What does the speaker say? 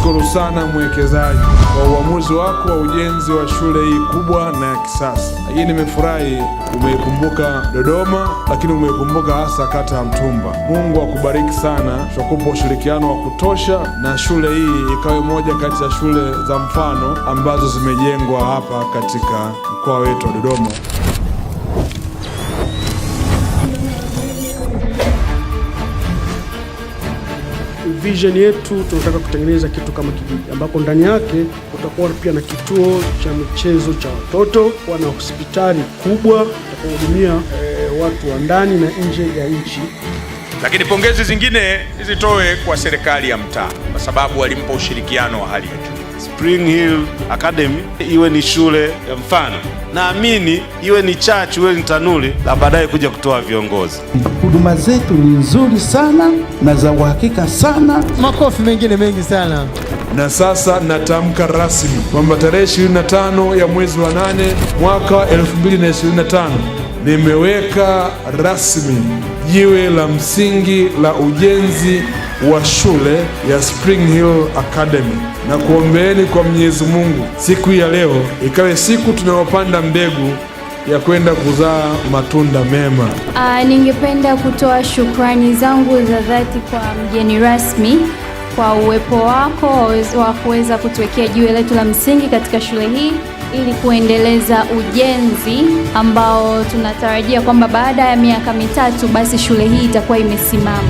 Ninakushukuru sana mwekezaji kwa uamuzi wako wa ujenzi wa shule hii kubwa na ya kisasa. Hii nimefurahi, umeikumbuka Dodoma, lakini umeikumbuka hasa kata ya Mtumba. Mungu akubariki sana, tutakupa ushirikiano wa kutosha na shule hii ikawe moja kati ya shule za mfano ambazo zimejengwa hapa katika mkoa wetu wa Dodoma. Vision yetu tunataka kutengeneza kitu kama kijiji ambapo ndani yake kutakuwa pia na kituo cha michezo cha watoto, kuwa na hospitali kubwa itakayohudumia watu wa ndani na nje ya nchi. Lakini pongezi zingine zitoe kwa serikali ya mtaa kwa sababu walimpa ushirikiano wa hali ya juu. Spring Hill Academy iwe ni shule ya mfano, naamini iwe ni chachu, iwe ni tanuli la baadaye kuja kutoa viongozi. Huduma zetu ni nzuri sana na za uhakika sana. Makofi mengine mengi sana. Na sasa natamka rasmi kwamba tarehe 25 ya mwezi wa 8 mwaka 2025 nimeweka rasmi jiwe la msingi la ujenzi wa shule ya Spring Hill Academy, na kuombeeni kwa Mwenyezi Mungu siku ya leo ikawe siku tunayopanda mbegu ya kwenda kuzaa matunda mema. Ningependa kutoa shukrani zangu za dhati kwa mgeni rasmi kwa uwepo wako wa kuweza kutuwekea jiwe letu la msingi katika shule hii ili kuendeleza ujenzi ambao tunatarajia kwamba baada ya miaka mitatu basi shule hii itakuwa imesimama.